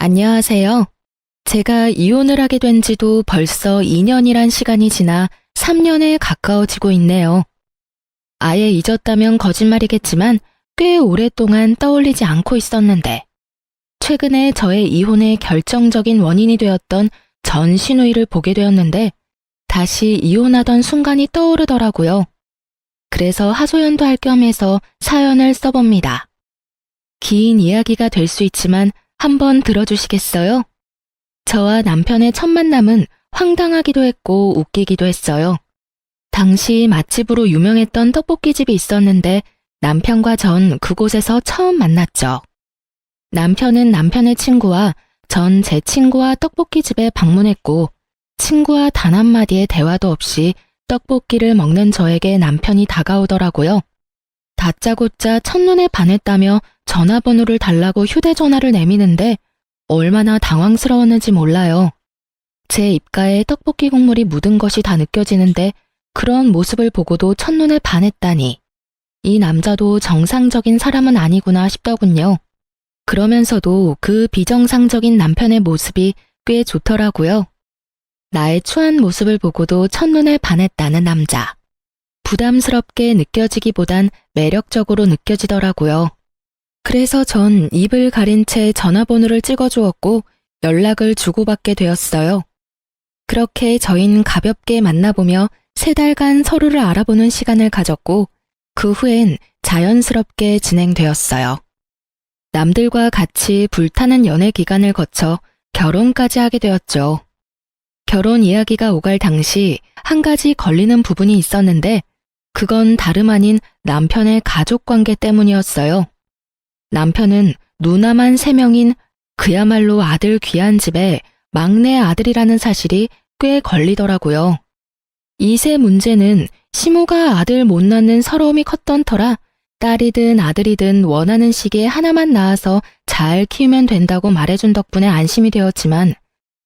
안녕하세요. 제가 이혼을 하게 된 지도 벌써 2년이란 시간이 지나 3년에 가까워지고 있네요. 아예 잊었다면 거짓말이겠지만 꽤 오랫동안 떠올리지 않고 있었는데, 최근에 저의 이혼의 결정적인 원인이 되었던 전 시누이를 보게 되었는데, 다시 이혼하던 순간이 떠오르더라고요. 그래서 하소연도 할 겸 해서 사연을 써봅니다. 긴 이야기가 될 수 있지만 한번 들어주시겠어요? 저와 남편의 첫 만남은 황당하기도 했고 웃기기도 했어요. 당시 맛집으로 유명했던 떡볶이집이 있었는데 남편과 전 그곳에서 처음 만났죠. 남편은 남편의 친구와 전 제 친구와 떡볶이집에 방문했고, 친구와 단 한마디의 대화도 없이 떡볶이를 먹는 저에게 남편이 다가오더라고요. 다짜고짜 첫눈에 반했다며 전화번호를 달라고 휴대전화를 내미는데 얼마나 당황스러웠는지 몰라요. 제 입가에 떡볶이 국물이 묻은 것이 다 느껴지는데 그런 모습을 보고도 첫눈에 반했다니. 이 남자도 정상적인 사람은 아니구나 싶더군요. 그러면서도 그 비정상적인 남편의 모습이 꽤 좋더라고요. 나의 추한 모습을 보고도 첫눈에 반했다는 남자. 부담스럽게 느껴지기보단 매력적으로 느껴지더라고요. 그래서 전 입을 가린 채 전화번호를 찍어주었고 연락을 주고받게 되었어요. 그렇게 저희는 가볍게 만나보며 3달간 서로를 알아보는 시간을 가졌고, 그 후엔 자연스럽게 진행되었어요. 남들과 같이 불타는 연애 기간을 거쳐 결혼까지 하게 되었죠. 결혼 이야기가 오갈 당시 한 가지 걸리는 부분이 있었는데, 그건 다름 아닌 남편의 가족관계 때문이었어요. 남편은 누나만 3명인 그야말로 아들 귀한 집에 막내 아들이라는 사실이 꽤 걸리더라고요. 이 세 문제는 시모가 아들 못 낳는 서러움이 컸던 터라 딸이든 아들이든 원하는 시기에 하나만 낳아서 잘 키우면 된다고 말해준 덕분에 안심이 되었지만,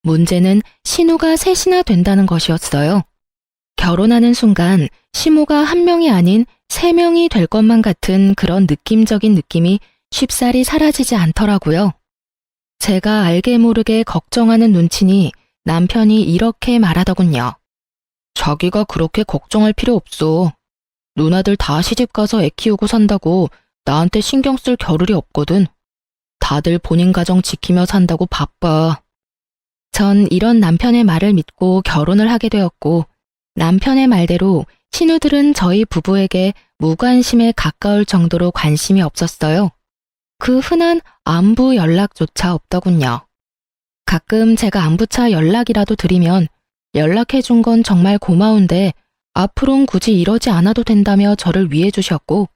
문제는 시누가 셋이나 된다는 것이었어요. 결혼하는 순간 시모가 1명이 아닌 3명이 될 것만 같은 그런 느낌적인 느낌이 쉽사리 사라지지 않더라고요. 제가 알게 모르게 걱정하는 눈치니 남편이 이렇게 말하더군요. 자기가 그렇게 걱정할 필요 없어. 누나들 다 시집가서 애 키우고 산다고 나한테 신경 쓸 겨를이 없거든. 다들 본인 가정 지키며 산다고 바빠. 전 이런 남편의 말을 믿고 결혼을 하게 되었고, 남편의 말대로 신우들은 저희 부부에게 무관심에 가까울 정도로 관심이 없었어요. 그 흔한 안부 연락조차 없더군요. 가끔 제가 안부차 연락이라도 드리면 연락해준 건 정말 고마운데 앞으론 굳이 이러지 않아도 된다며 저를 위해 주셨고,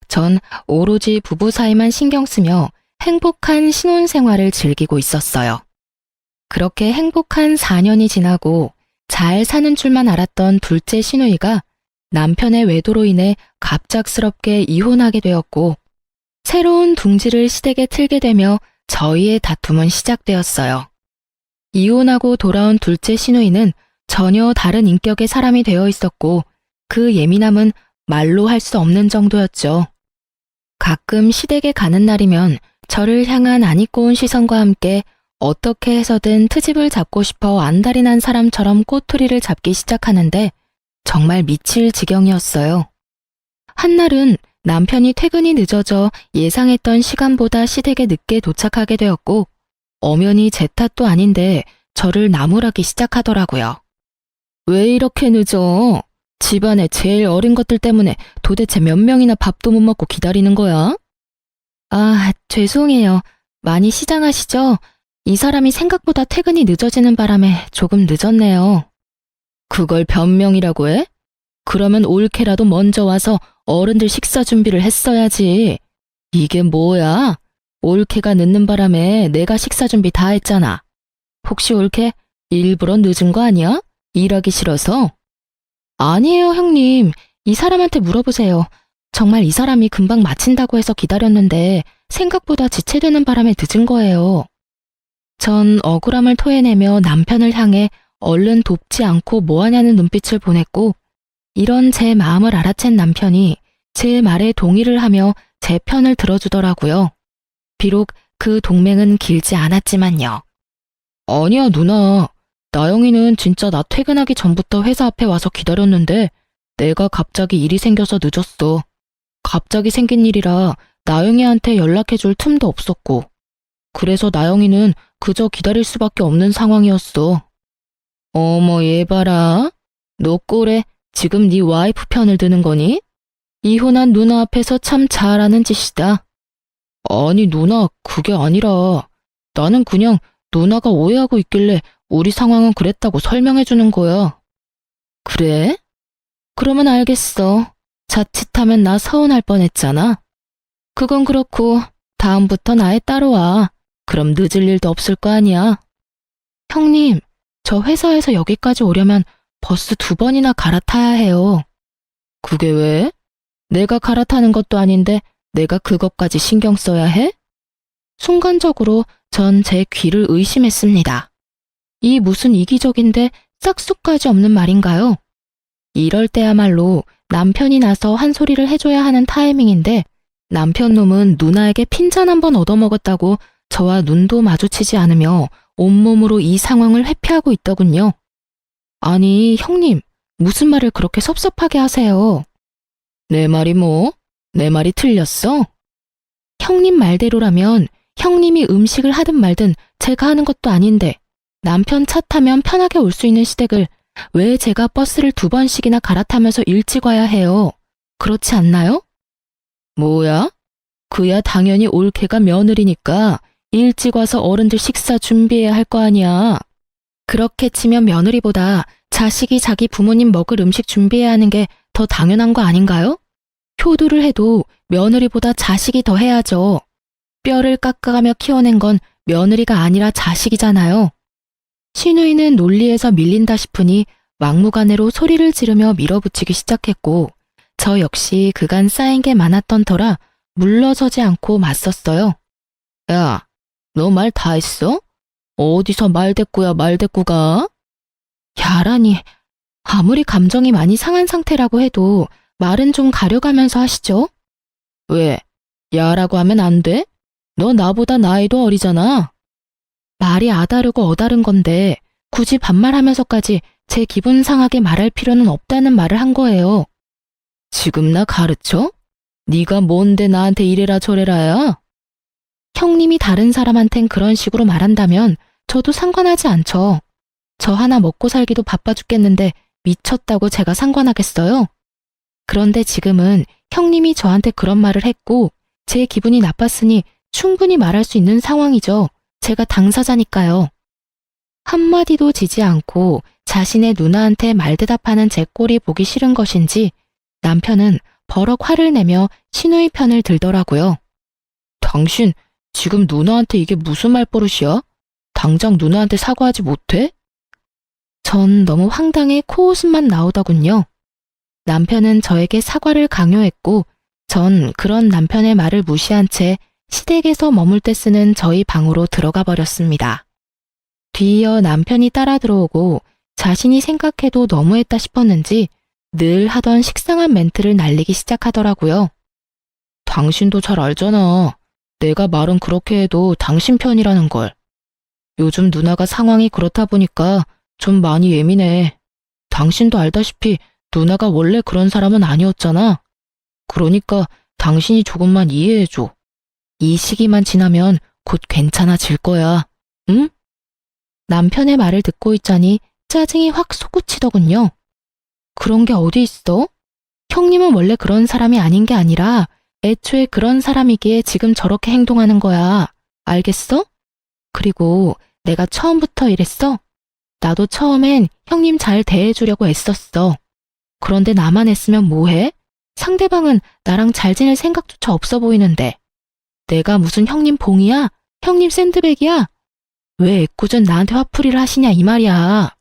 전 오로지 부부 사이만 신경 쓰며 행복한 신혼생활을 즐기고 있었어요. 그렇게 행복한 4년이 지나고 잘 사는 줄만 알았던 둘째 시누이가 남편의 외도로 인해 갑작스럽게 이혼하게 되었고, 새로운 둥지를 시댁에 틀게 되며 저희의 다툼은 시작되었어요. 이혼하고 돌아온 둘째 시누이는 전혀 다른 인격의 사람이 되어 있었고, 그 예민함은 말로 할 수 없는 정도였죠. 가끔 시댁에 가는 날이면 저를 향한 안 입고 온 시선과 함께 어떻게 해서든 트집을 잡고 싶어 안달이 난 사람처럼 꼬투리를 잡기 시작하는데 정말 미칠 지경이었어요. 한날은 남편이 퇴근이 늦어져 예상했던 시간보다 시댁에 늦게 도착하게 되었고, 엄연히 제 탓도 아닌데 저를 나무라기 시작하더라고요. 왜 이렇게 늦어? 집안에 제일 어린 것들 때문에 도대체 몇 명이나 밥도 못 먹고 기다리는 거야? 아, 죄송해요. 많이 시장하시죠? 이 사람이 생각보다 퇴근이 늦어지는 바람에 조금 늦었네요. 그걸 변명이라고 해? 그러면 올케라도 먼저 와서 어른들 식사 준비를 했어야지. 이게 뭐야? 올케가 늦는 바람에 내가 식사 준비 다 했잖아. 혹시 올케 일부러 늦은 거 아니야? 일하기 싫어서? 아니에요, 형님. 이 사람한테 물어보세요. 정말 이 사람이 금방 마친다고 해서 기다렸는데 생각보다 지체되는 바람에 늦은 거예요. 전 억울함을 토해내며 남편을 향해 얼른 돕지 않고 뭐하냐는 눈빛을 보냈고, 이런 제 마음을 알아챈 남편이 제 말에 동의를 하며 제 편을 들어주더라고요. 비록 그 동맹은 길지 않았지만요. 아니야, 누나. 나영이는 진짜 나 퇴근하기 전부터 회사 앞에 와서 기다렸는데 내가 갑자기 일이 생겨서 늦었어. 갑자기 생긴 일이라 나영이한테 연락해줄 틈도 없었고. 그래서 나영이는 그저 기다릴 수밖에 없는 상황이었어. 어머, 얘 봐라. 너 꼴에 지금 네 와이프 편을 드는 거니? 이혼한 누나 앞에서 참 잘하는 짓이다. 아니, 누나, 그게 아니라 나는 그냥 누나가 오해하고 있길래 우리 상황은 그랬다고 설명해 주는 거야. 그래? 그러면 알겠어. 자칫하면 나 서운할 뻔했잖아. 그건 그렇고 다음부턴 아예 따라와. 그럼 늦을 일도 없을 거 아니야. 형님, 저 회사에서 여기까지 오려면 버스 2번이나 갈아타야 해요. 그게 왜? 내가 갈아타는 것도 아닌데 내가 그것까지 신경 써야 해? 순간적으로 전 제 귀를 의심했습니다. 이 무슨 이기적인데 싹수까지 없는 말인가요? 이럴 때야말로 남편이 나서 한 소리를 해줘야 하는 타이밍인데 남편 놈은 누나에게 핀잔 한 번 얻어먹었다고 저와 눈도 마주치지 않으며 온몸으로 이 상황을 회피하고 있더군요. 아니, 형님, 무슨 말을 그렇게 섭섭하게 하세요? 내 말이 뭐? 내 말이 틀렸어? 형님 말대로라면 형님이 음식을 하든 말든 제가 하는 것도 아닌데 남편 차 타면 편하게 올 수 있는 시댁을 왜 제가 버스를 2번씩이나 갈아타면서 일찍 와야 해요? 그렇지 않나요? 뭐야? 그야 당연히 올케가 며느리니까 일찍 와서 어른들 식사 준비해야 할 거 아니야. 그렇게 치면 며느리보다 자식이 자기 부모님 먹을 음식 준비해야 하는 게 더 당연한 거 아닌가요? 효도를 해도 며느리보다 자식이 더 해야죠. 뼈를 깎아가며 키워낸 건 며느리가 아니라 자식이잖아요. 시누이는 논리에서 밀린다 싶으니 막무가내로 소리를 지르며 밀어붙이기 시작했고 저 역시 그간 쌓인 게 많았던 터라 물러서지 않고 맞섰어요. 야, 너 말 다 했어? 어디서 말대꾸야 말대꾸가? 야라니, 아무리 감정이 많이 상한 상태라고 해도 말은 좀 가려가면서 하시죠. 왜? 야라고 하면 안 돼? 너 나보다 나이도 어리잖아. 말이 아다르고 어다른 건데 굳이 반말하면서까지 제 기분 상하게 말할 필요는 없다는 말을 한 거예요. 지금 나 가르쳐? 네가 뭔데 나한테 이래라 저래라야? 형님이 다른 사람한텐 그런 식으로 말한다면 저도 상관하지 않죠. 저 하나 먹고 살기도 바빠 죽겠는데 미쳤다고 제가 상관하겠어요? 그런데 지금은 형님이 저한테 그런 말을 했고 제 기분이 나빴으니 충분히 말할 수 있는 상황이죠. 제가 당사자니까요. 한마디도 지지 않고 자신의 누나한테 말대답하는 제 꼴이 보기 싫은 것인지 남편은 버럭 화를 내며 시누이 편을 들더라고요. 당신 지금 누나한테 이게 무슨 말버릇이야? 당장 누나한테 사과하지 못해? 전 너무 황당해 코웃음만 나오더군요. 남편은 저에게 사과를 강요했고 전 그런 남편의 말을 무시한 채 시댁에서 머물 때 쓰는 저희 방으로 들어가 버렸습니다. 뒤이어 남편이 따라 들어오고 자신이 생각해도 너무했다 싶었는지 늘 하던 식상한 멘트를 날리기 시작하더라고요. 당신도 잘 알잖아. 내가 말은 그렇게 해도 당신 편이라는 걸. 요즘 누나가 상황이 그렇다 보니까 좀 많이 예민해. 당신도 알다시피 누나가 원래 그런 사람은 아니었잖아. 그러니까 당신이 조금만 이해해줘. 이 시기만 지나면 곧 괜찮아질 거야. 응? 남편의 말을 듣고 있자니 짜증이 확 솟구치더군요. 그런 게 어디 있어? 형님은 원래 그런 사람이 아닌 게 아니라 애초에 그런 사람이기에 지금 저렇게 행동하는 거야. 알겠어? 그리고 내가 처음부터 이랬어. 나도 처음엔 형님 잘 대해주려고 애썼어. 그런데 나만 애쓰면 뭐해? 상대방은 나랑 잘 지낼 생각조차 없어 보이는데. 내가 무슨 형님 봉이야? 형님 샌드백이야? 왜 애꿎은 나한테 화풀이를 하시냐 이 말이야.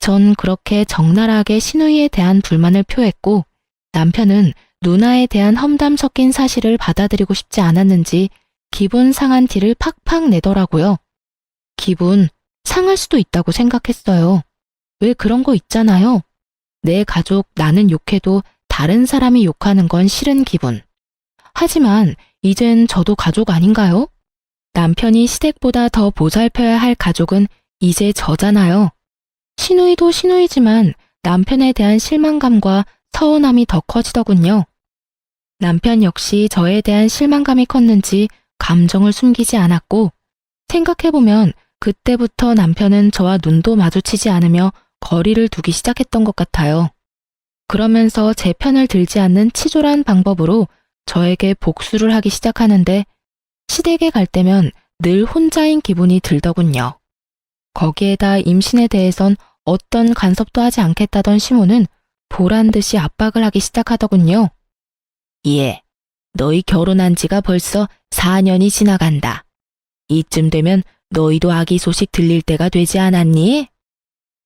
전 그렇게 적나라하게 시누이에 대한 불만을 표했고 남편은 누나에 대한 험담 섞인 사실을 받아들이고 싶지 않았는지 기분 상한 티를 팍팍 내더라고요. 기분 상할 수도 있다고 생각했어요. 왜 그런 거 있잖아요. 내 가족 나는 욕해도 다른 사람이 욕하는 건 싫은 기분. 하지만 이젠 저도 가족 아닌가요? 남편이 시댁보다 더 보살펴야 할 가족은 이제 저잖아요. 시누이도 시누이지만 남편에 대한 실망감과 서운함이 더 커지더군요. 남편 역시 저에 대한 실망감이 컸는지 감정을 숨기지 않았고, 생각해보면 그때부터 남편은 저와 눈도 마주치지 않으며 거리를 두기 시작했던 것 같아요. 그러면서 제 편을 들지 않는 치졸한 방법으로 저에게 복수를 하기 시작하는데, 시댁에 갈 때면 늘 혼자인 기분이 들더군요. 거기에다 임신에 대해선 어떤 간섭도 하지 않겠다던 시모는 보란 듯이 압박을 하기 시작하더군요. 예, 너희 결혼한 지가 벌써 4년이 지나간다. 이쯤 되면 너희도 아기 소식 들릴 때가 되지 않았니?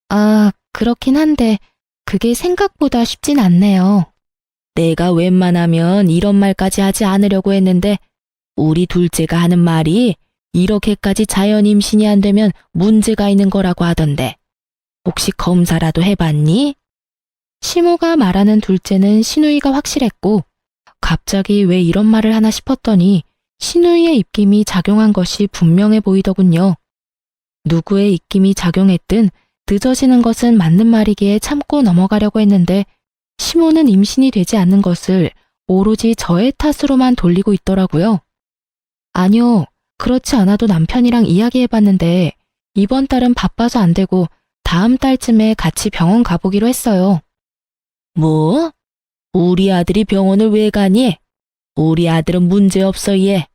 아, 그렇긴 한데 그게 생각보다 쉽진 않네요. 내가 웬만하면 이런 말까지 하지 않으려고 했는데 우리 둘째가 하는 말이 이렇게까지 자연 임신이 안 되면 문제가 있는 거라고 하던데 혹시 검사라도 해봤니? 시모가 말하는 둘째는 시누이가 확실했고 갑자기 왜 이런 말을 하나 싶었더니 시누이의 입김이 작용한 것이 분명해 보이더군요. 누구의 입김이 작용했든 늦어지는 것은 맞는 말이기에 참고 넘어가려고 했는데 시모는 임신이 되지 않는 것을 오로지 저의 탓으로만 돌리고 있더라고요. 아니요, 그렇지 않아도 남편이랑 이야기해봤는데 이번 달은 바빠서 안 되고 다음 달쯤에 같이 병원 가보기로 했어요. 뭐? 우리 아들이 병원을 왜 가니? 우리 아들은 문제없어 얘.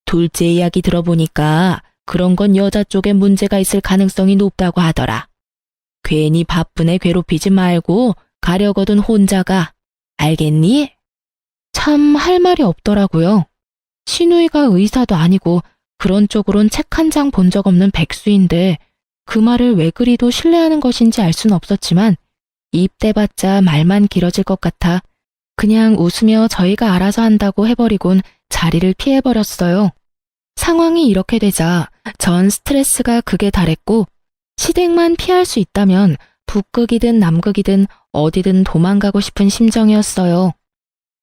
둘째 이야기 들어보니까 그런 건 여자 쪽에 문제가 있을 가능성이 높다고 하더라. 괜히 바쁜 애 괴롭히지 말고 가려거든 혼자 가. 알겠니? 참 할 말이 없더라고요. 시누이가 의사도 아니고 그런 쪽으론 책 한 장 본 적 없는 백수인데 그 말을 왜 그리도 신뢰하는 것인지 알 순 없었지만 입 대봤자 말만 길어질 것 같아 그냥 웃으며 저희가 알아서 한다고 해버리곤 자리를 피해버렸어요. 상황이 이렇게 되자 전 스트레스가 극에 달했고 시댁만 피할 수 있다면 북극이든 남극이든 어디든 도망가고 싶은 심정이었어요.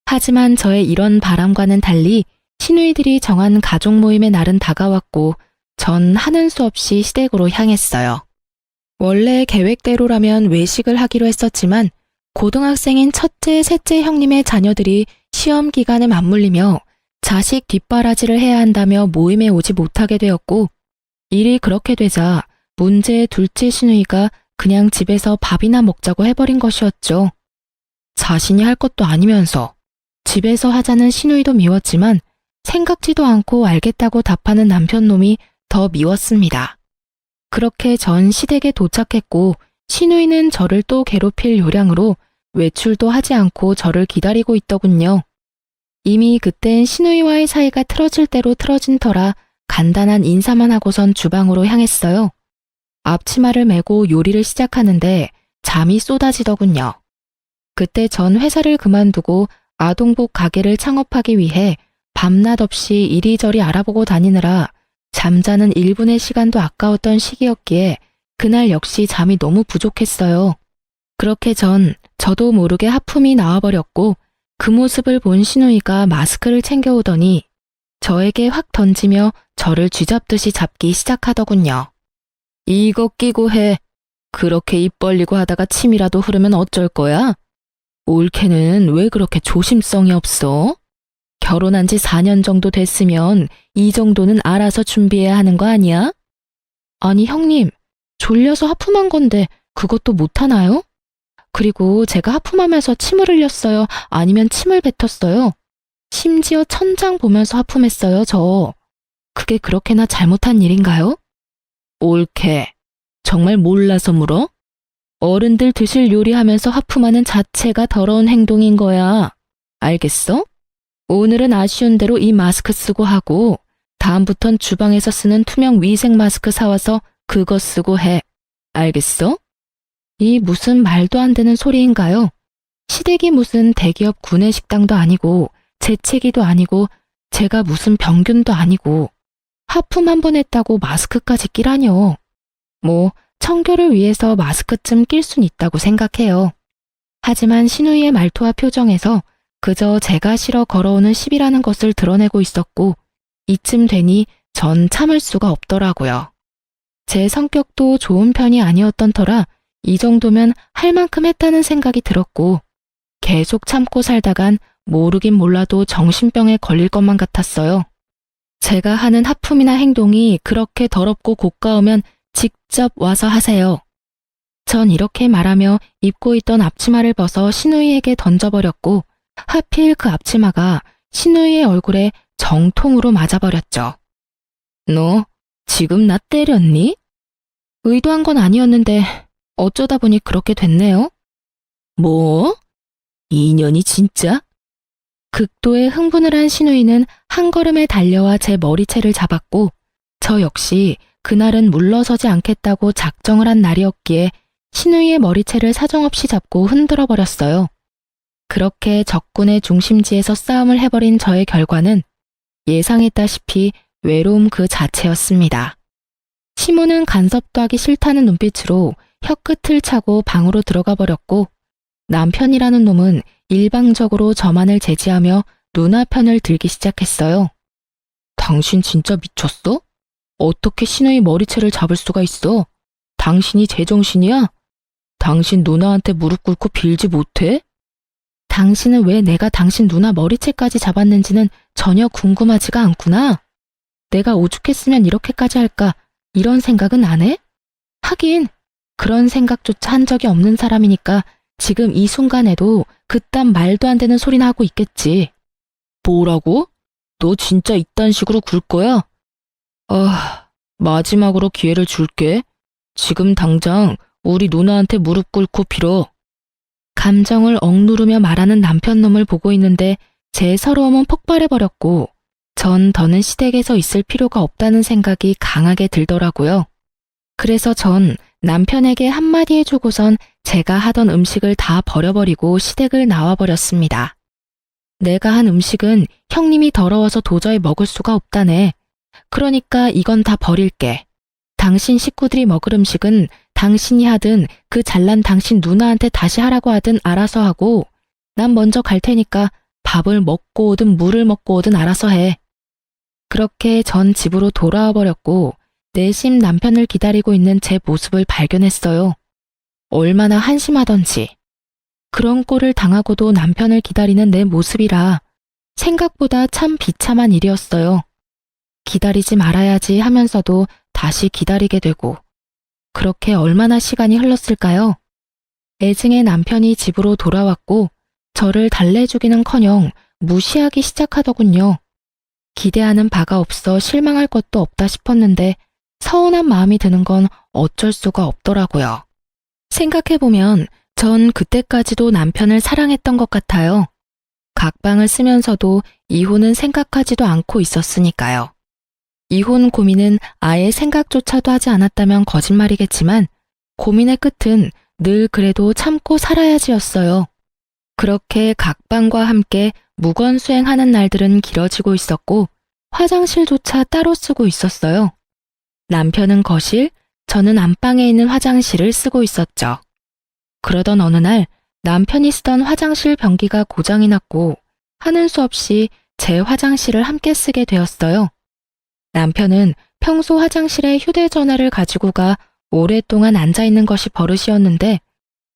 하지만 저의 이런 바람과는 달리 시누이들이 정한 가족 모임의 날은 다가왔고 전 하는 수 없이 시댁으로 향했어요. 원래 계획대로라면 외식을 하기로 했었지만 고등학생인 첫째, 셋째 형님의 자녀들이 시험 기간에 맞물리며 자식 뒷바라지를 해야 한다며 모임에 오지 못하게 되었고 일이 그렇게 되자 문제의 둘째 시누이가 그냥 집에서 밥이나 먹자고 해버린 것이었죠. 자신이 할 것도 아니면서 집에서 하자는 시누이도 미웠지만 생각지도 않고 알겠다고 답하는 남편놈이 더 미웠습니다. 그렇게 전 시댁에 도착했고 시누이는 저를 또 괴롭힐 요량으로 외출도 하지 않고 저를 기다리고 있더군요. 이미 그땐 시누이와의 사이가 틀어질 대로 틀어진 터라 간단한 인사만 하고선 주방으로 향했어요. 앞치마를 메고 요리를 시작하는데 잠이 쏟아지더군요. 그때 전 회사를 그만두고 아동복 가게를 창업하기 위해 밤낮 없이 이리저리 알아보고 다니느라 잠자는 1분의 시간도 아까웠던 시기였기에 그날 역시 잠이 너무 부족했어요. 그렇게 저도 모르게 하품이 나와버렸고 그 모습을 본 시누이가 마스크를 챙겨오더니 저에게 확 던지며 저를 쥐잡듯이 잡기 시작하더군요. 이거 끼고 해. 그렇게 입 벌리고 하다가 침이라도 흐르면 어쩔 거야? 올케는 왜 그렇게 조심성이 없어? 결혼한 지 4년 정도 됐으면 이 정도는 알아서 준비해야 하는 거 아니야? 아니 형님, 졸려서 하품한 건데 그것도 못하나요? 그리고 제가 하품하면서 침을 흘렸어요? 아니면 침을 뱉었어요? 심지어 천장 보면서 하품했어요, 저. 그게 그렇게나 잘못한 일인가요? 올케, 정말 몰라서 물어? 어른들 드실 요리하면서 하품하는 자체가 더러운 행동인 거야. 알겠어? 오늘은 아쉬운 대로 이 마스크 쓰고 하고 다음부턴 주방에서 쓰는 투명 위생 마스크 사와서 그거 쓰고 해. 알겠어? 이 무슨 말도 안 되는 소리인가요? 시댁이 무슨 대기업 구내식당도 아니고 재채기도 아니고 제가 무슨 병균도 아니고 하품 한 번 했다고 마스크까지 끼라뇨. 뭐 청결을 위해서 마스크쯤 낄 순 있다고 생각해요. 하지만 시누이의 말투와 표정에서 그저 제가 싫어 걸어오는 시비라는 것을 드러내고 있었고 이쯤 되니 전 참을 수가 없더라고요. 제 성격도 좋은 편이 아니었던 터라 이 정도면 할 만큼 했다는 생각이 들었고 계속 참고 살다간 모르긴 몰라도 정신병에 걸릴 것만 같았어요. 제가 하는 하품이나 행동이 그렇게 더럽고 고가우면 직접 와서 하세요. 전 이렇게 말하며 입고 있던 앞치마를 벗어 신우이에게 던져버렸고 하필 그 앞치마가 신우이의 얼굴에 정통으로 맞아버렸죠. 너 지금 나 때렸니? 의도한 건 아니었는데 어쩌다 보니 그렇게 됐네요. 뭐? 이년이 진짜? 극도의 흥분을 한 신우이는 한 걸음에 달려와 제 머리채를 잡았고 저 역시 그날은 물러서지 않겠다고 작정을 한 날이었기에 신우이의 머리채를 사정없이 잡고 흔들어 버렸어요. 그렇게 적군의 중심지에서 싸움을 해버린 저의 결과는 예상했다시피 외로움 그 자체였습니다. 시모는 간섭도 하기 싫다는 눈빛으로 혀끝을 차고 방으로 들어가 버렸고 남편이라는 놈은 일방적으로 저만을 제지하며 누나 편을 들기 시작했어요. 당신 진짜 미쳤어? 어떻게 신우이 머리채를 잡을 수가 있어? 당신이 제정신이야? 당신 누나한테 무릎 꿇고 빌지 못해? 당신은 왜 내가 당신 누나 머리채까지 잡았는지는 전혀 궁금하지가 않구나. 내가 오죽했으면 이렇게까지 할까 이런 생각은 안 해? 하긴 그런 생각조차 한 적이 없는 사람이니까 지금 이 순간에도 그딴 말도 안 되는 소리나 하고 있겠지. 뭐라고? 너 진짜 이딴 식으로 굴 거야? 마지막으로 기회를 줄게. 지금 당장 우리 누나한테 무릎 꿇고 빌어. 감정을 억누르며 말하는 남편 놈을 보고 있는데 제 서러움은 폭발해버렸고 전 더는 시댁에서 있을 필요가 없다는 생각이 강하게 들더라고요. 그래서 전 남편에게 한마디 해주고선 제가 하던 음식을 다 버려버리고 시댁을 나와버렸습니다. 내가 한 음식은 형님이 더러워서 도저히 먹을 수가 없다네. 그러니까 이건 다 버릴게. 당신 식구들이 먹을 음식은 당신이 하든 그 잘난 당신 누나한테 다시 하라고 하든 알아서 하고 난 먼저 갈 테니까 밥을 먹고 오든 물을 먹고 오든 알아서 해. 그렇게 전 집으로 돌아와 버렸고 내심 남편을 기다리고 있는 제 모습을 발견했어요. 얼마나 한심하던지. 그런 꼴을 당하고도 남편을 기다리는 내 모습이라 생각보다 참 비참한 일이었어요. 기다리지 말아야지 하면서도 다시 기다리게 되고 그렇게 얼마나 시간이 흘렀을까요? 애증의 남편이 집으로 돌아왔고 저를 달래주기는커녕 무시하기 시작하더군요. 기대하는 바가 없어 실망할 것도 없다 싶었는데 서운한 마음이 드는 건 어쩔 수가 없더라고요. 생각해보면 전 그때까지도 남편을 사랑했던 것 같아요. 각방을 쓰면서도 이혼은 생각하지도 않고 있었으니까요. 이혼 고민은 아예 생각조차도 하지 않았다면 거짓말이겠지만 고민의 끝은 늘 그래도 참고 살아야지였어요. 그렇게 각방과 함께 무건수행하는 날들은 길어지고 있었고 화장실조차 따로 쓰고 있었어요. 남편은 거실, 저는 안방에 있는 화장실을 쓰고 있었죠. 그러던 어느 날 남편이 쓰던 화장실 변기가 고장이 났고 하는 수 없이 제 화장실을 함께 쓰게 되었어요. 남편은 평소 화장실에 휴대전화를 가지고 가 오랫동안 앉아있는 것이 버릇이었는데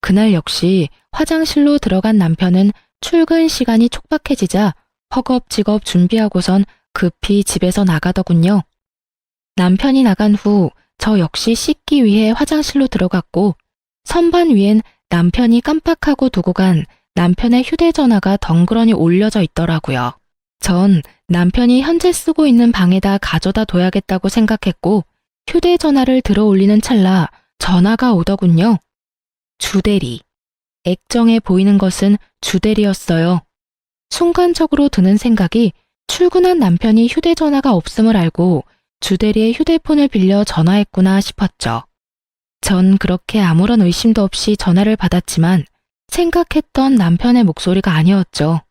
그날 역시 화장실로 들어간 남편은 출근 시간이 촉박해지자 허겁지겁 준비하고선 급히 집에서 나가더군요. 남편이 나간 후 저 역시 씻기 위해 화장실로 들어갔고 선반 위엔 남편이 깜빡하고 두고 간 남편의 휴대전화가 덩그러니 올려져 있더라고요. 전 남편이 현재 쓰고 있는 방에다 가져다 둬야겠다고 생각했고 휴대전화를 들어 올리는 찰나 전화가 오더군요. 주대리. 액정에 보이는 것은 주대리였어요. 순간적으로 드는 생각이 출근한 남편이 휴대전화가 없음을 알고 주대리의 휴대폰을 빌려 전화했구나 싶었죠. 전 그렇게 아무런 의심도 없이 전화를 받았지만 생각했던 남편의 목소리가 아니었죠.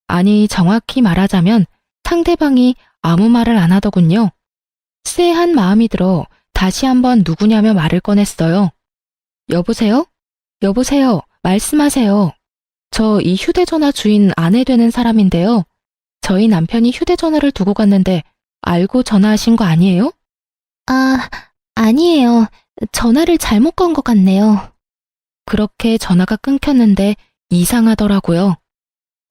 아니, 정확히 말하자면 상대방이 아무 말을 안 하더군요. 쎄한 마음이 들어 다시 한번 누구냐며 말을 꺼냈어요. 여보세요? 여보세요? 말씀하세요. 저 이 휴대전화 주인 아내 되는 사람인데요. 저희 남편이 휴대전화를 두고 갔는데 알고 전화하신 거 아니에요? 아, 아니에요. 전화를 잘못 건 것 같네요. 그렇게 전화가 끊겼는데 이상하더라고요.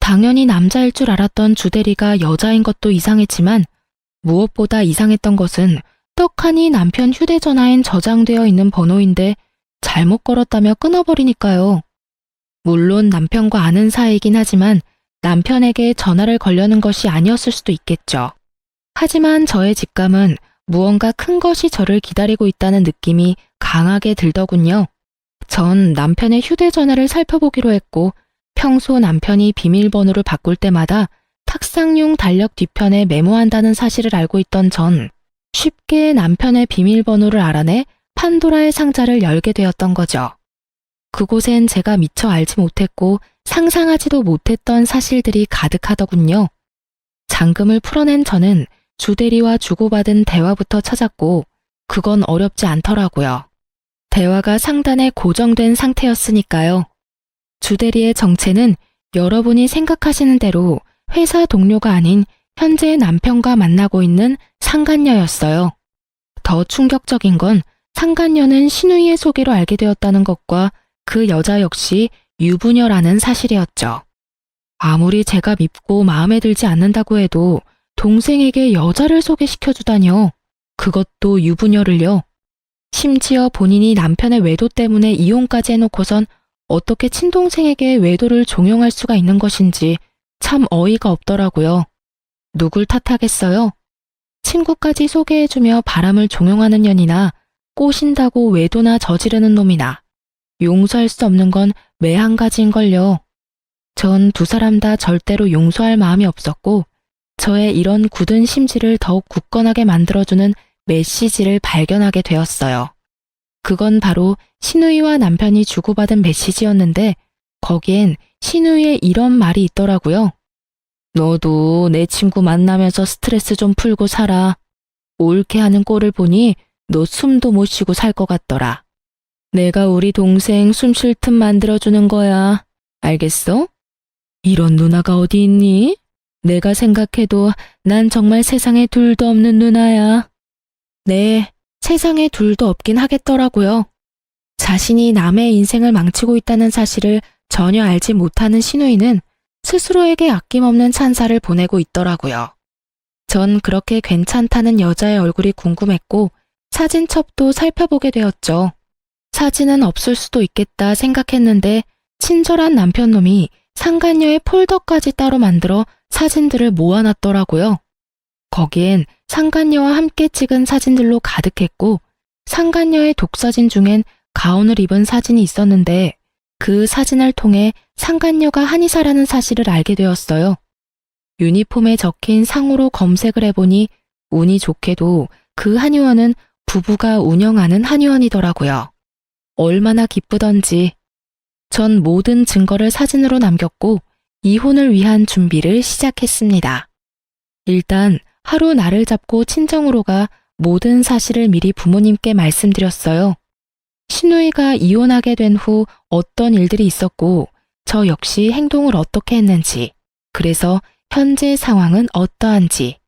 당연히 남자일 줄 알았던 주대리가 여자인 것도 이상했지만 무엇보다 이상했던 것은 떡하니 남편 휴대전화엔 저장되어 있는 번호인데 잘못 걸었다며 끊어버리니까요. 물론 남편과 아는 사이이긴 하지만 남편에게 전화를 걸려는 것이 아니었을 수도 있겠죠. 하지만 저의 직감은 무언가 큰 것이 저를 기다리고 있다는 느낌이 강하게 들더군요. 전 남편의 휴대전화를 살펴보기로 했고 평소 남편이 비밀번호를 바꿀 때마다 탁상용 달력 뒤편에 메모한다는 사실을 알고 있던 전 쉽게 남편의 비밀번호를 알아내 판도라의 상자를 열게 되었던 거죠. 그곳엔 제가 미처 알지 못했고 상상하지도 못했던 사실들이 가득하더군요. 잠금을 풀어낸 저는 주대리와 주고받은 대화부터 찾았고 그건 어렵지 않더라고요. 대화가 상단에 고정된 상태였으니까요. 주대리의 정체는 여러분이 생각하시는 대로 회사 동료가 아닌 현재 남편과 만나고 있는 상간녀였어요. 더 충격적인 건 상간녀는 신우이의 소개로 알게 되었다는 것과 그 여자 역시 유부녀라는 사실이었죠. 아무리 제가 밉고 마음에 들지 않는다고 해도 동생에게 여자를 소개시켜주다니요. 그것도 유부녀를요. 심지어 본인이 남편의 외도 때문에 이혼까지 해놓고선 어떻게 친동생에게 외도를 종용할 수가 있는 것인지 참 어이가 없더라고요. 누굴 탓하겠어요? 친구까지 소개해주며 바람을 종용하는 년이나 꼬신다고 외도나 저지르는 놈이나 용서할 수 없는 건 매 한 가지인걸요. 전 두 사람 다 절대로 용서할 마음이 없었고 저의 이런 굳은 심지를 더욱 굳건하게 만들어주는 메시지를 발견하게 되었어요. 그건 바로 신우이와 남편이 주고받은 메시지였는데 거기엔 신우이의 이런 말이 있더라고요. 너도 내 친구 만나면서 스트레스 좀 풀고 살아. 옳게 하는 꼴을 보니 너 숨도 못 쉬고 살 것 같더라. 내가 우리 동생 숨 쉴 틈 만들어주는 거야. 알겠어? 이런 누나가 어디 있니? 내가 생각해도 난 정말 세상에 둘도 없는 누나야. 네, 세상에 둘도 없긴 하겠더라고요. 자신이 남의 인생을 망치고 있다는 사실을 전혀 알지 못하는 신우이는 스스로에게 아낌없는 찬사를 보내고 있더라고요. 전 그렇게 괜찮다는 여자의 얼굴이 궁금했고 사진첩도 살펴보게 되었죠. 사진은 없을 수도 있겠다 생각했는데 친절한 남편놈이 상간녀의 폴더까지 따로 만들어 사진들을 모아놨더라고요. 거기엔 상간녀와 함께 찍은 사진들로 가득했고 상간녀의 독사진 중엔 가운을 입은 사진이 있었는데 그 사진을 통해 상간녀가 한의사라는 사실을 알게 되었어요. 유니폼에 적힌 상호로 검색을 해보니 운이 좋게도 그 한의원은 부부가 운영하는 한의원이더라고요. 얼마나 기쁘던지. 전 모든 증거를 사진으로 남겼고 이혼을 위한 준비를 시작했습니다. 일단 하루 날을 잡고 친정으로 가 모든 사실을 미리 부모님께 말씀드렸어요. 신우이가 이혼하게 된 후 어떤 일들이 있었고 저 역시 행동을 어떻게 했는지, 그래서 현재 상황은 어떠한지,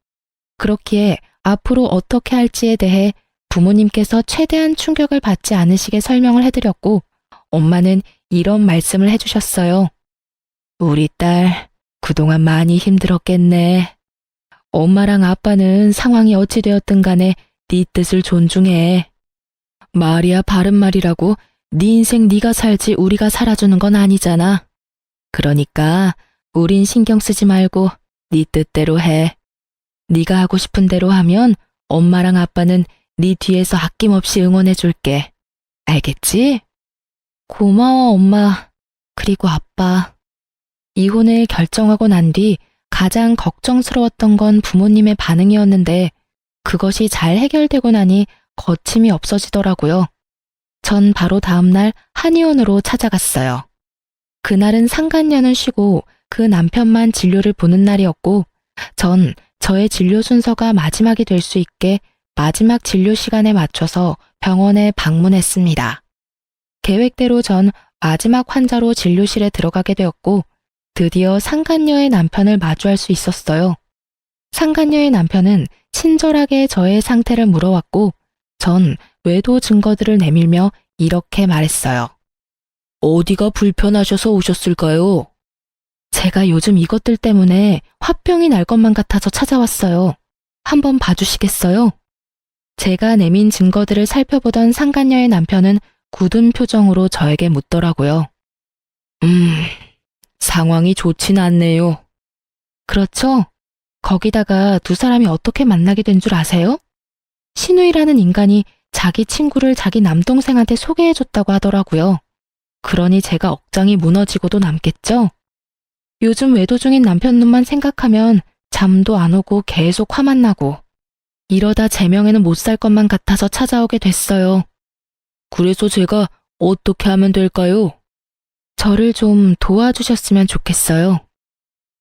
그렇기에 앞으로 어떻게 할지에 대해 부모님께서 최대한 충격을 받지 않으시게 설명을 해드렸고 엄마는 이런 말씀을 해주셨어요. 우리 딸 그동안 많이 힘들었겠네. 엄마랑 아빠는 상황이 어찌 되었든 간에 네 뜻을 존중해. 말이야 바른 말이라고 네 인생 네가 살지 우리가 살아주는 건 아니잖아. 그러니까 우린 신경 쓰지 말고 네 뜻대로 해. 네가 하고 싶은 대로 하면 엄마랑 아빠는 네 뒤에서 아낌없이 응원해 줄게. 알겠지? 고마워 엄마. 그리고 아빠. 이혼을 결정하고 난 뒤 가장 걱정스러웠던 건 부모님의 반응이었는데 그것이 잘 해결되고 나니 거침이 없어지더라고요. 전 바로 다음날 한의원으로 찾아갔어요. 그날은 상간녀는 쉬고 그 남편만 진료를 보는 날이었고 전 저의 진료 순서가 마지막이 될 수 있게 마지막 진료 시간에 맞춰서 병원에 방문했습니다. 계획대로 전 마지막 환자로 진료실에 들어가게 되었고 드디어 상간녀의 남편을 마주할 수 있었어요. 상간녀의 남편은 친절하게 저의 상태를 물어왔고 전 외도 증거들을 내밀며 이렇게 말했어요. 어디가 불편하셔서 오셨을까요? 제가 요즘 이것들 때문에 화병이 날 것만 같아서 찾아왔어요. 한번 봐주시겠어요? 제가 내민 증거들을 살펴보던 상간녀의 남편은 굳은 표정으로 저에게 묻더라고요. 상황이 좋진 않네요. 그렇죠? 거기다가 두 사람이 어떻게 만나게 된 줄 아세요? 신우이라는 인간이 자기 친구를 자기 남동생한테 소개해줬다고 하더라고요. 그러니 제가 억장이 무너지고도 남겠죠? 요즘 외도 중인 남편 눈만 생각하면 잠도 안 오고 계속 화만 나고 이러다 제 명에는 못 살 것만 같아서 찾아오게 됐어요. 그래서 제가 어떻게 하면 될까요? 저를 좀 도와주셨으면 좋겠어요.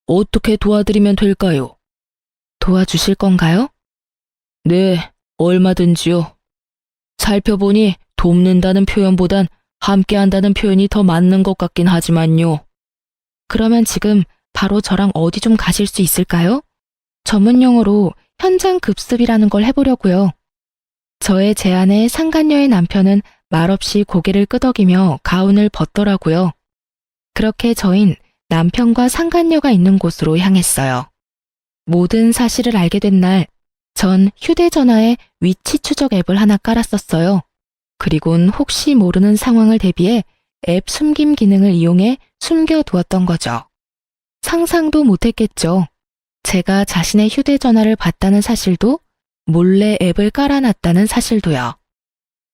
어떻게 도와드리면 될까요? 도와주실 건가요? 네, 얼마든지요. 살펴보니 돕는다는 표현보단 함께한다는 표현이 더 맞는 것 같긴 하지만요. 그러면 지금 바로 저랑 어디 좀 가실 수 있을까요? 전문 용어로 현장 급습이라는 걸 해보려고요. 저의 제안에 상간녀의 남편은 말없이 고개를 끄덕이며 가운을 벗더라고요. 그렇게 저흰 남편과 상간녀가 있는 곳으로 향했어요. 모든 사실을 알게 된 날, 전 휴대전화에 위치 추적 앱을 하나 깔았었어요. 그리곤 혹시 모르는 상황을 대비해 앱 숨김 기능을 이용해 숨겨두었던 거죠. 상상도 못했겠죠. 제가 자신의 휴대전화를 봤다는 사실도, 몰래 앱을 깔아놨다는 사실도요.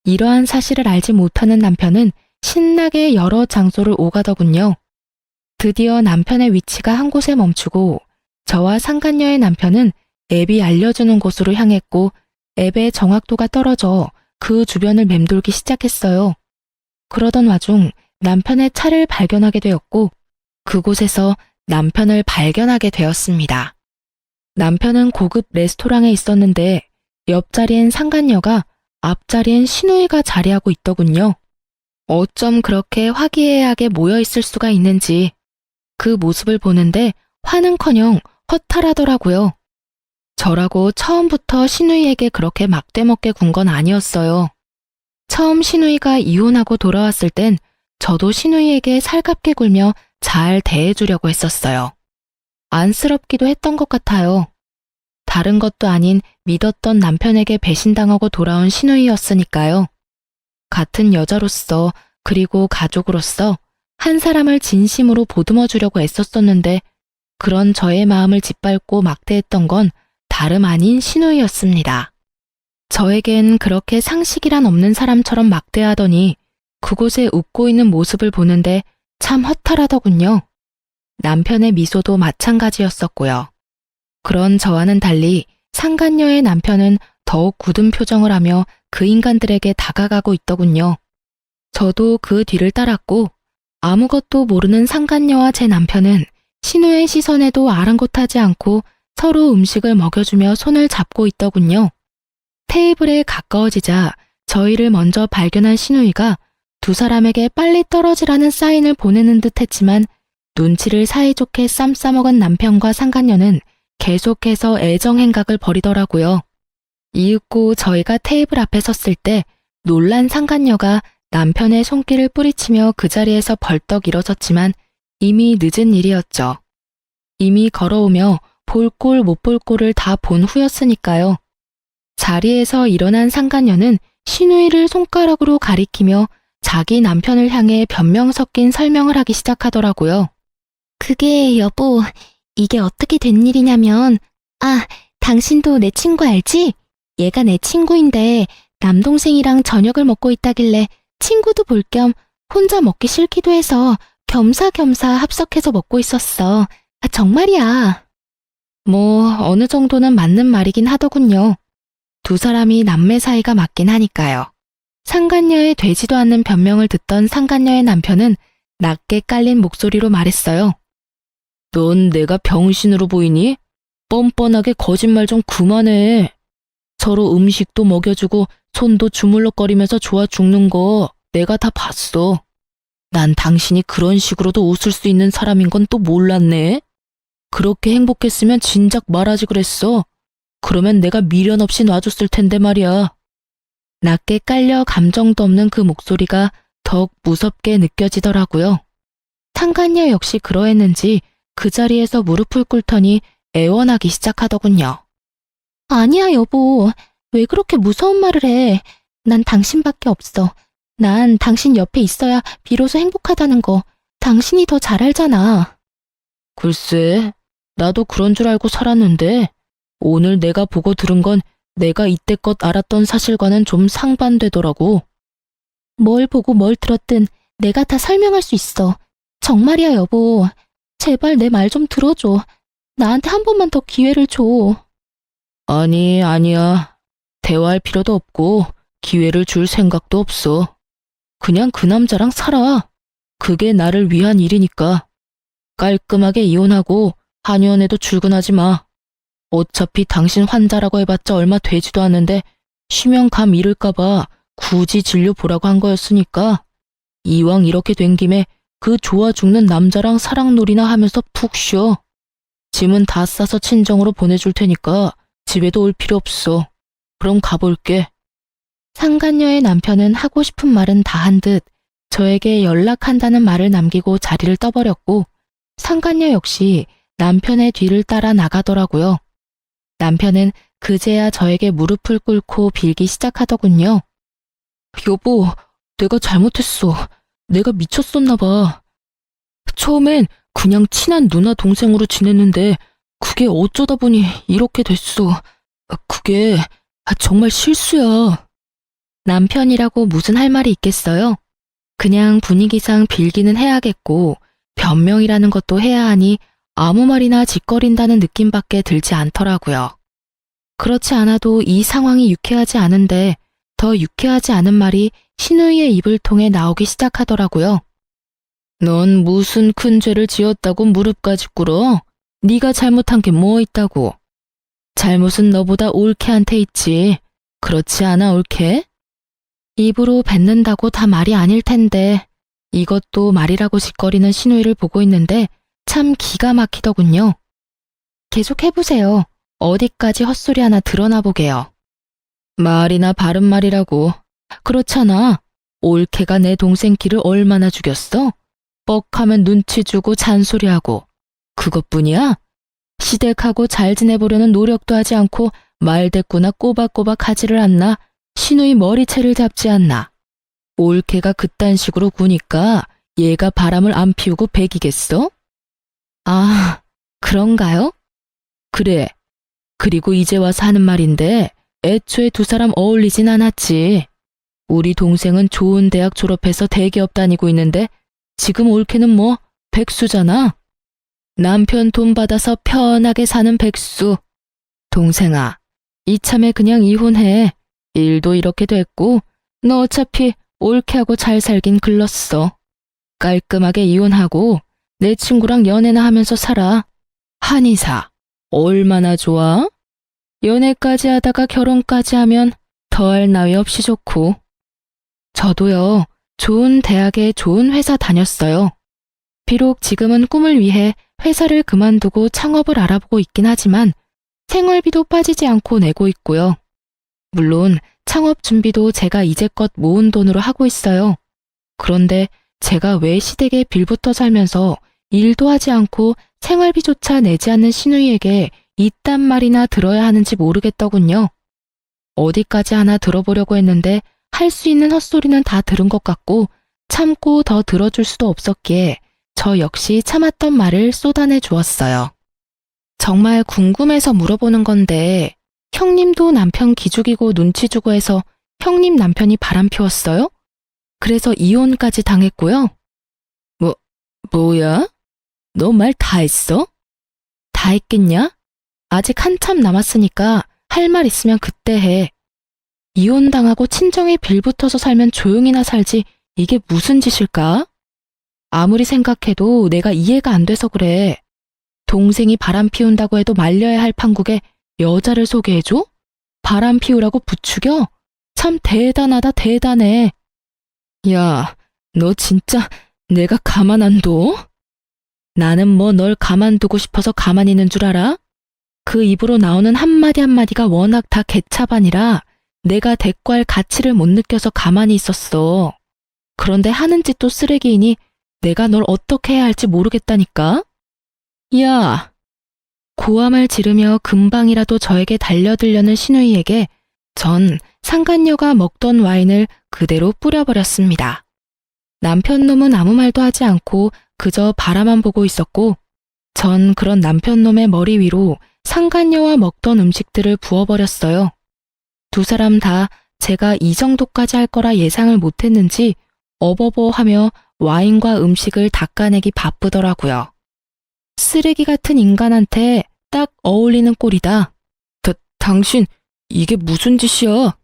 이러한 사실을 알지 못하는 남편은 신나게 여러 장소를 오가더군요. 드디어 남편의 위치가 한 곳에 멈추고 저와 상간녀의 남편은 앱이 알려주는 곳으로 향했고 앱의 정확도가 떨어져 그 주변을 맴돌기 시작했어요. 그러던 와중 남편의 차를 발견하게 되었고 그곳에서 남편을 발견하게 되었습니다. 남편은 고급 레스토랑에 있었는데 옆자리엔 상간녀가 앞자리엔 신우이가 자리하고 있더군요. 어쩜 그렇게 화기애애하게 모여 있을 수가 있는지 그 모습을 보는데 화는커녕 허탈하더라고요. 저라고 처음부터 신우이에게 그렇게 막대먹게 군 건 아니었어요. 처음 신우이가 이혼하고 돌아왔을 땐 저도 신우이에게 살갑게 굴며 잘 대해주려고 했었어요. 안쓰럽기도 했던 것 같아요. 다른 것도 아닌 믿었던 남편에게 배신당하고 돌아온 신우이였으니까요. 같은 여자로서 그리고 가족으로서 한 사람을 진심으로 보듬어 주려고 애썼었는데 그런 저의 마음을 짓밟고 막대했던 건 다름 아닌 신우이였습니다. 저에겐 그렇게 상식이란 없는 사람처럼 막대하더니 그곳에 웃고 있는 모습을 보는데 참 허탈하더군요. 남편의 미소도 마찬가지였었고요. 그런 저와는 달리 상간녀의 남편은 더욱 굳은 표정을 하며 그 인간들에게 다가가고 있더군요. 저도 그 뒤를 따랐고 아무것도 모르는 상간녀와 제 남편은 신우의 시선에도 아랑곳하지 않고 서로 음식을 먹여주며 손을 잡고 있더군요. 테이블에 가까워지자 저희를 먼저 발견한 신우이가 두 사람에게 빨리 떨어지라는 사인을 보내는 듯 했지만 눈치를 사이좋게 쌈 싸먹은 남편과 상간녀는 계속해서 애정행각을 벌이더라고요. 이윽고 저희가 테이블 앞에 섰을 때 놀란 상간녀가 남편의 손길을 뿌리치며 그 자리에서 벌떡 일어섰지만 이미 늦은 일이었죠. 이미 걸어오며 볼 꼴 못 볼 꼴을 다 본 후였으니까요. 자리에서 일어난 상간녀는 신우이를 손가락으로 가리키며 자기 남편을 향해 변명 섞인 설명을 하기 시작하더라고요. 그게 여보, 이게 어떻게 된 일이냐면 당신도 내 친구 알지? 얘가 내 친구인데 남동생이랑 저녁을 먹고 있다길래 친구도 볼 겸 혼자 먹기 싫기도 해서 겸사겸사 합석해서 먹고 있었어. 정말이야. 어느 정도는 맞는 말이긴 하더군요. 두 사람이 남매 사이가 맞긴 하니까요. 상간녀의 되지도 않는 변명을 듣던 상간녀의 남편은 낮게 깔린 목소리로 말했어요. 넌 내가 병신으로 보이니? 뻔뻔하게 거짓말 좀 그만해. 서로 음식도 먹여주고 손도 주물럭거리면서 좋아 죽는 거 내가 다 봤어. 난 당신이 그런 식으로도 웃을 수 있는 사람인 건 또 몰랐네. 그렇게 행복했으면 진작 말하지 그랬어. 그러면 내가 미련 없이 놔줬을 텐데 말이야. 낮게 깔려 감정도 없는 그 목소리가 더욱 무섭게 느껴지더라고요. 상간녀 역시 그러했는지 그 자리에서 무릎을 꿇더니 애원하기 시작하더군요. 아니야, 여보. 왜 그렇게 무서운 말을 해? 난 당신밖에 없어. 난 당신 옆에 있어야 비로소 행복하다는 거 당신이 더 잘 알잖아. 글쎄, 나도 그런 줄 알고 살았는데 오늘 내가 보고 들은 건 내가 이때껏 알았던 사실과는 좀 상반되더라고. 뭘 보고 뭘 들었든 내가 다 설명할 수 있어. 정말이야, 여보. 제발 내 말 좀 들어줘. 나한테 한 번만 더 기회를 줘. 아니, 아니야. 대화할 필요도 없고 기회를 줄 생각도 없어. 그냥 그 남자랑 살아. 그게 나를 위한 일이니까. 깔끔하게 이혼하고 한의원에도 출근하지 마. 어차피 당신 환자라고 해봤자 얼마 되지도 않는데 쉬면 감 잃을까봐 굳이 진료 보라고 한 거였으니까 이왕 이렇게 된 김에 그 좋아 죽는 남자랑 사랑놀이나 하면서 푹 쉬어. 짐은 다 싸서 친정으로 보내줄 테니까 집에도 올 필요 없어. 그럼 가볼게. 상간녀의 남편은 하고 싶은 말은 다 한 듯 저에게 연락한다는 말을 남기고 자리를 떠버렸고 상간녀 역시 남편의 뒤를 따라 나가더라고요. 남편은 그제야 저에게 무릎을 꿇고 빌기 시작하더군요. 여보, 내가 잘못했어. 내가 미쳤었나 봐. 처음엔 그냥 친한 누나 동생으로 지냈는데 그게 어쩌다 보니 이렇게 됐어. 그게 정말 실수야. 남편이라고 무슨 할 말이 있겠어요? 그냥 분위기상 빌기는 해야겠고 변명이라는 것도 해야 하니 아무 말이나 짓거린다는 느낌밖에 들지 않더라고요. 그렇지 않아도 이 상황이 유쾌하지 않은데 더 유쾌하지 않은 말이 신우이의 입을 통해 나오기 시작하더라고요. 넌 무슨 큰 죄를 지었다고 무릎까지 꿇어? 네가 잘못한 게 뭐 있다고? 잘못은 너보다 올케한테 있지. 그렇지 않아, 올케? 입으로 뱉는다고 다 말이 아닐 텐데 이것도 말이라고 짓거리는 신우이를 보고 있는데 참 기가 막히더군요. 계속 해보세요. 어디까지 헛소리 하나 드러나 보게요. 말이나 바른 말이라고. 그렇잖아. 올케가 내 동생 키를 얼마나 죽였어? 뻑하면 눈치 주고 잔소리하고. 그것뿐이야? 시댁하고 잘 지내보려는 노력도 하지 않고 말대꾸나 꼬박꼬박 하지를 않나 신우이 머리채를 잡지 않나. 올케가 그딴 식으로 구니까 얘가 바람을 안 피우고 배기겠어? 아, 그런가요? 그래. 그리고 이제 와서 하는 말인데 애초에 두 사람 어울리진 않았지. 우리 동생은 좋은 대학 졸업해서 대기업 다니고 있는데 지금 올케는 뭐 백수잖아. 남편 돈 받아서 편하게 사는 백수. 동생아, 이참에 그냥 이혼해. 일도 이렇게 됐고 너 어차피 올케하고 잘 살긴 글렀어. 깔끔하게 이혼하고 내 친구랑 연애나 하면서 살아. 한의사, 얼마나 좋아? 연애까지 하다가 결혼까지 하면 더할 나위 없이 좋고. 저도요, 좋은 대학에 좋은 회사 다녔어요. 비록 지금은 꿈을 위해 회사를 그만두고 창업을 알아보고 있긴 하지만 생활비도 빠지지 않고 내고 있고요. 물론 창업 준비도 제가 이제껏 모은 돈으로 하고 있어요. 그런데 제가 왜 시댁에 빌붙어 살면서 일도 하지 않고 생활비조차 내지 않는 신우이에게 이딴 말이나 들어야 하는지 모르겠더군요. 어디까지 하나 들어보려고 했는데 할 수 있는 헛소리는 다 들은 것 같고 참고 더 들어줄 수도 없었기에 저 역시 참았던 말을 쏟아내 주었어요. 정말 궁금해서 물어보는 건데 형님도 남편 기죽이고 눈치 주고 해서 형님 남편이 바람 피웠어요? 그래서 이혼까지 당했고요. 뭐야? 너 말 다 했어? 다 했겠냐? 아직 한참 남았으니까 할 말 있으면 그때 해. 이혼당하고 친정에 빌붙어서 살면 조용히나 살지 이게 무슨 짓일까? 아무리 생각해도 내가 이해가 안 돼서 그래. 동생이 바람 피운다고 해도 말려야 할 판국에 여자를 소개해줘? 바람 피우라고 부추겨? 참 대단하다 대단해. 야, 너 진짜 내가 가만 안 둬? 나는 뭐 널 가만두고 싶어서 가만히 있는 줄 알아? 그 입으로 나오는 한마디 한마디가 워낙 다 개차반이라 내가 대꾸할 가치를 못 느껴서 가만히 있었어. 그런데 하는 짓도 쓰레기이니 내가 널 어떻게 해야 할지 모르겠다니까? 야! 고함을 지르며 금방이라도 저에게 달려들려는 신우이에게 전 상간녀가 먹던 와인을 그대로 뿌려버렸습니다. 남편 놈은 아무 말도 하지 않고 그저 바라만 보고 있었고 전 그런 남편 놈의 머리 위로 상간녀와 먹던 음식들을 부어버렸어요. 두 사람 다 제가 이 정도까지 할 거라 예상을 못했는지 어버버하며 와인과 음식을 닦아내기 바쁘더라고요. 쓰레기 같은 인간한테 딱 어울리는 꼴이다. 당신 이게 무슨 짓이야?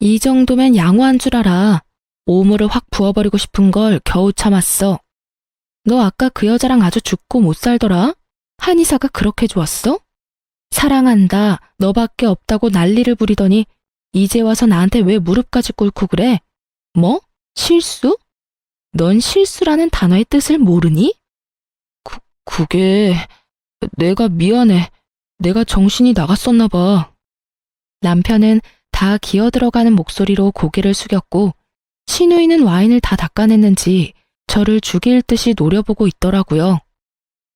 이 정도면 양호한 줄 알아. 오물을 확 부어버리고 싶은 걸 겨우 참았어. 너 아까 그 여자랑 아주 죽고 못 살더라? 한의사가 그렇게 좋았어? 사랑한다, 너밖에 없다고 난리를 부리더니 이제 와서 나한테 왜 무릎까지 꿇고 그래? 뭐? 실수? 넌 실수라는 단어의 뜻을 모르니? 그게... 내가 미안해. 내가 정신이 나갔었나 봐. 남편은 다 기어들어가는 목소리로 고개를 숙였고 신우이는 와인을 다 닦아냈는지 저를 죽일 듯이 노려보고 있더라고요.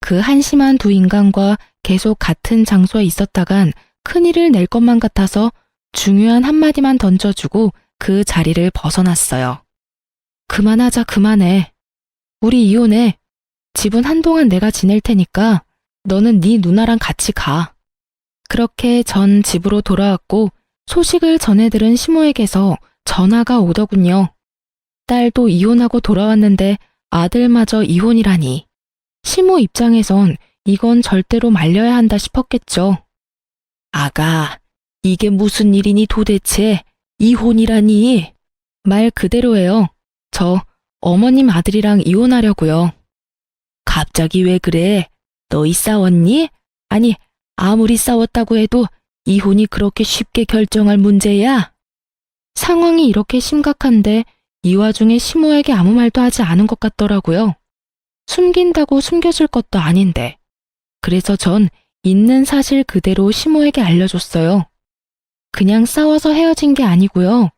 그 한심한 두 인간과 계속 같은 장소에 있었다간 큰일을 낼 것만 같아서 중요한 한마디만 던져주고 그 자리를 벗어났어요. 그만하자, 그만해. 우리 이혼해. 집은 한동안 내가 지낼 테니까 너는 네 누나랑 같이 가. 그렇게 전 집으로 돌아왔고 소식을 전해 들은 시모에게서 전화가 오더군요. 딸도 이혼하고 돌아왔는데 아들마저 이혼이라니. 시모 입장에선 이건 절대로 말려야 한다 싶었겠죠. 아가, 이게 무슨 일이니 도대체? 이혼이라니? 말 그대로예요. 저 어머님 아들이랑 이혼하려고요. 갑자기 왜 그래? 너희 싸웠니? 아니, 아무리 싸웠다고 해도 이혼이 그렇게 쉽게 결정할 문제야? 상황이 이렇게 심각한데 이 와중에 시모에게 아무 말도 하지 않은 것 같더라고요. 숨긴다고 숨겨줄 것도 아닌데. 그래서 전 있는 사실 그대로 시모에게 알려줬어요. 그냥 싸워서 헤어진 게 아니고요.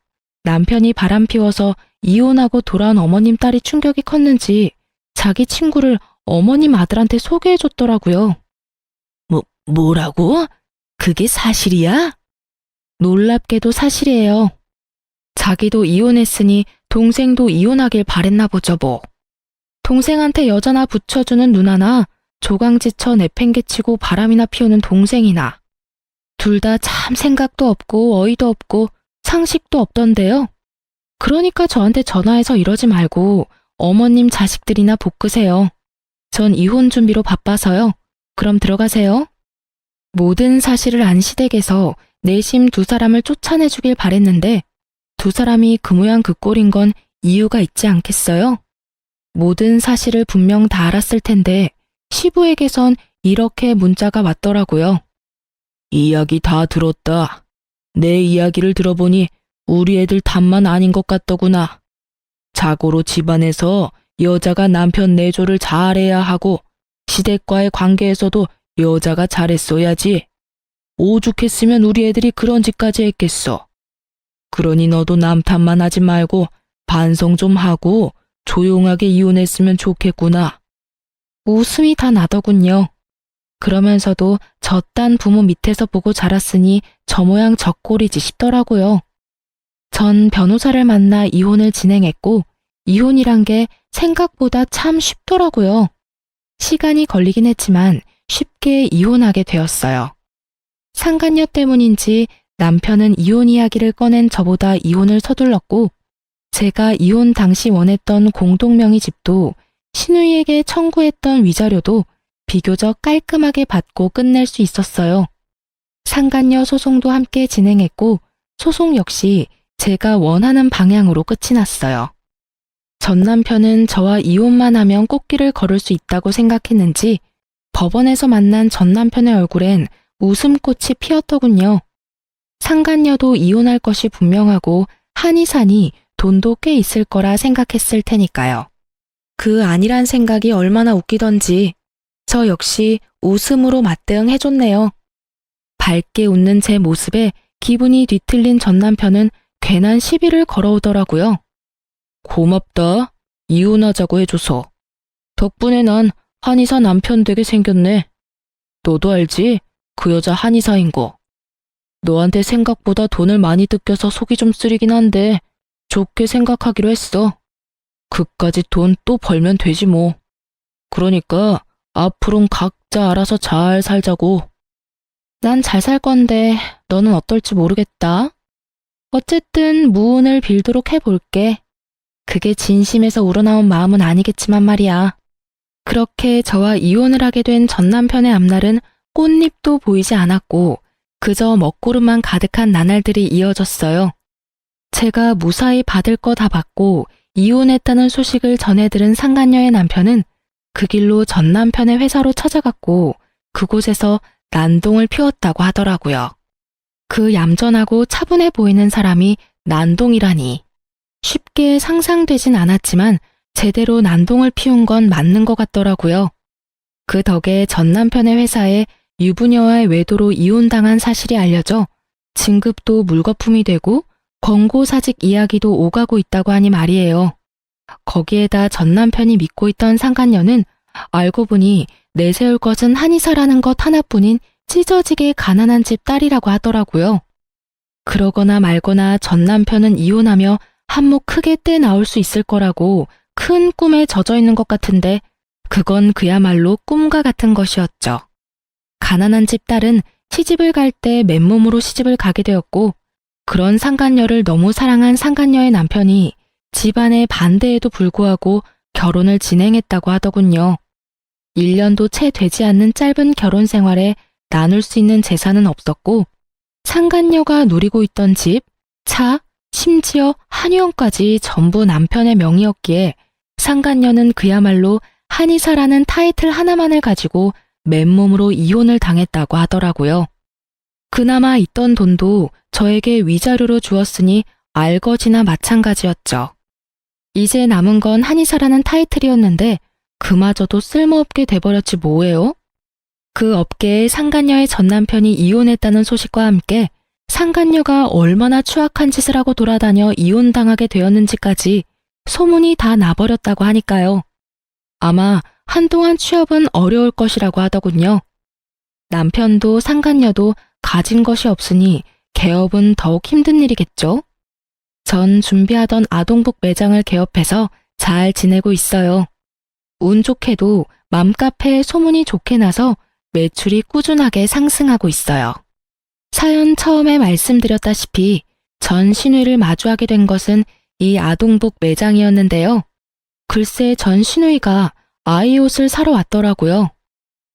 남편이 바람 피워서 이혼하고 돌아온 어머님 딸이 충격이 컸는지 자기 친구를 어머님 아들한테 소개해줬더라고요. 뭐라고? 그게 사실이야? 놀랍게도 사실이에요. 자기도 이혼했으니 동생도 이혼하길 바랬나 보죠 뭐. 동생한테 여자나 붙여주는 누나나 조강지쳐 내팽개치고 바람이나 피우는 동생이나 둘 다 참 생각도 없고 어이도 없고 상식도 없던데요. 그러니까 저한테 전화해서 이러지 말고 어머님 자식들이나 볶으세요. 전 이혼 준비로 바빠서요. 그럼 들어가세요. 모든 사실을 안 시댁에서 내심 두 사람을 쫓아내주길 바랬는데 두 사람이 그 모양 그 꼴인 건 이유가 있지 않겠어요? 모든 사실을 분명 다 알았을 텐데 시부에게선 이렇게 문자가 왔더라고요. 이야기 다 들었다. 내 이야기를 들어보니 우리 애들 탓만 아닌 것 같더구나. 자고로 집안에서 여자가 남편 내조를 잘해야 하고 시댁과의 관계에서도 여자가 잘했어야지. 오죽했으면 우리 애들이 그런 짓까지 했겠어. 그러니 너도 남 탓만 하지 말고 반성 좀 하고 조용하게 이혼했으면 좋겠구나. 웃음이 다 나더군요. 그러면서도 저딴 부모 밑에서 보고 자랐으니 저 모양 저 꼴이지 싶더라고요. 전 변호사를 만나 이혼을 진행했고 이혼이란 게 생각보다 참 쉽더라고요. 시간이 걸리긴 했지만 쉽게 이혼하게 되었어요. 상간녀 때문인지 남편은 이혼 이야기를 꺼낸 저보다 이혼을 서둘렀고 제가 이혼 당시 원했던 공동명의 집도 신우이에게 청구했던 위자료도 비교적 깔끔하게 받고 끝낼 수 있었어요. 상간녀 소송도 함께 진행했고 소송 역시 제가 원하는 방향으로 끝이 났어요. 전 남편은 저와 이혼만 하면 꽃길을 걸을 수 있다고 생각했는지 법원에서 만난 전 남편의 얼굴엔 웃음꽃이 피었더군요. 상간녀도 이혼할 것이 분명하고 한의사니 돈도 꽤 있을 거라 생각했을 테니까요. 그 아니란 생각이 얼마나 웃기던지 저 역시 웃음으로 맞대응해줬네요. 밝게 웃는 제 모습에 기분이 뒤틀린 전 남편은 괜한 시비를 걸어오더라고요. 고맙다. 이혼하자고 해줘서. 덕분에 난 한의사 남편 되게 생겼네. 너도 알지? 그 여자 한의사인 거. 너한테 생각보다 돈을 많이 뜯겨서 속이 좀 쓰리긴 한데 좋게 생각하기로 했어. 그까짓 돈 또 벌면 되지 뭐. 그러니까 앞으론 각자 알아서 잘 살자고. 난 잘 살 건데 너는 어떨지 모르겠다. 어쨌든 무운을 빌도록 해볼게. 그게 진심에서 우러나온 마음은 아니겠지만 말이야. 그렇게 저와 이혼을 하게 된 전 남편의 앞날은 꽃잎도 보이지 않았고 그저 먹구름만 가득한 나날들이 이어졌어요. 제가 무사히 받을 거 다 받고 이혼했다는 소식을 전해 들은 상간녀의 남편은 그 길로 전 남편의 회사로 찾아갔고 그곳에서 난동을 피웠다고 하더라고요. 그 얌전하고 차분해 보이는 사람이 난동이라니. 쉽게 상상되진 않았지만 제대로 난동을 피운 건 맞는 것 같더라고요. 그 덕에 전 남편의 회사에 유부녀와의 외도로 이혼당한 사실이 알려져 진급도 물거품이 되고 권고사직 이야기도 오가고 있다고 하니 말이에요. 거기에다 전 남편이 믿고 있던 상간녀는 알고 보니 내세울 것은 한의사라는 것 하나뿐인 찢어지게 가난한 집 딸이라고 하더라고요. 그러거나 말거나 전 남편은 이혼하며 한몫 크게 떼 나올 수 있을 거라고 큰 꿈에 젖어 있는 것 같은데 그건 그야말로 꿈과 같은 것이었죠. 가난한 집 딸은 시집을 갈 때 맨몸으로 시집을 가게 되었고 그런 상간녀를 너무 사랑한 상간녀의 남편이 집안의 반대에도 불구하고 결혼을 진행했다고 하더군요. 1년도 채 되지 않는 짧은 결혼 생활에 나눌 수 있는 재산은 없었고 상간녀가 누리고 있던 집, 차, 심지어 한의원까지 전부 남편의 명의였기에 상간녀는 그야말로 한의사라는 타이틀 하나만을 가지고 맨몸으로 이혼을 당했다고 하더라고요. 그나마 있던 돈도 저에게 위자료로 주었으니 알거지나 마찬가지였죠. 이제 남은 건 한의사라는 타이틀이었는데 그마저도 쓸모없게 돼버렸지 뭐예요? 그 업계에 상간녀의 전 남편이 이혼했다는 소식과 함께 상간녀가 얼마나 추악한 짓을 하고 돌아다녀 이혼당하게 되었는지까지 소문이 다 나버렸다고 하니까요. 아마 한동안 취업은 어려울 것이라고 하더군요. 남편도 상간녀도 가진 것이 없으니 개업은 더욱 힘든 일이겠죠? 전 준비하던 아동복 매장을 개업해서 잘 지내고 있어요. 운 좋게도 맘카페에 소문이 좋게 나서 매출이 꾸준하게 상승하고 있어요. 사연 처음에 말씀드렸다시피 전 신우이를 마주하게 된 것은 이 아동복 매장이었는데요. 글쎄 전 신우이가 아이 옷을 사러 왔더라고요.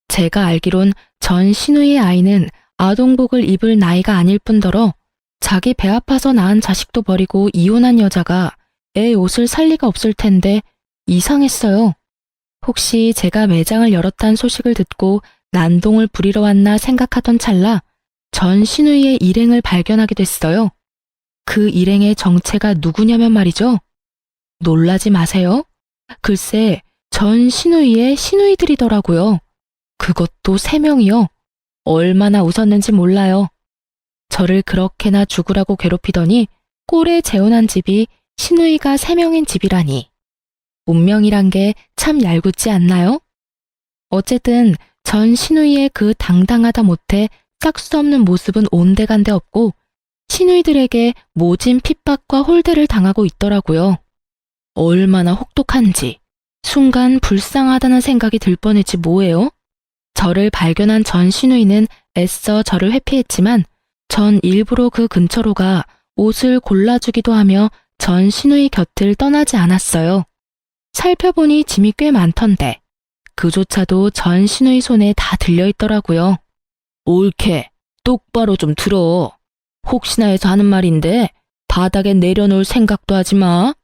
제가 알기론 전 신우이의 아이는 아동복을 입을 나이가 아닐 뿐더러 자기 배 아파서 낳은 자식도 버리고 이혼한 여자가 애 옷을 살 리가 없을 텐데 이상했어요. 혹시 제가 매장을 열었다는 소식을 듣고 난동을 부리러 왔나 생각하던 찰나 전 신우이의 일행을 발견하게 됐어요. 그 일행의 정체가 누구냐면 말이죠. 놀라지 마세요. 글쎄 전 신우이의 신우이들이더라고요. 그것도 3명이요. 얼마나 웃었는지 몰라요. 저를 그렇게나 죽으라고 괴롭히더니 꼴에 재혼한 집이 신우이가 3명인 집이라니. 운명이란 게 참 얄궂지 않나요? 어쨌든 전 신우이의 그 당당하다 못해 짝수 없는 모습은 온데간데 없고 신우이들에게 모진 핍박과 홀대를 당하고 있더라고요. 얼마나 혹독한지 순간 불쌍하다는 생각이 들 뻔했지 뭐예요? 저를 발견한 전 신우이는 애써 저를 회피했지만 전 일부러 그 근처로 가 옷을 골라주기도 하며 전 신우이 곁을 떠나지 않았어요. 살펴보니 짐이 꽤 많던데 그조차도 전 신우이 손에 다 들려있더라고요. 옳게 똑바로 좀 들어. 혹시나 해서 하는 말인데 바닥에 내려놓을 생각도 하지 마.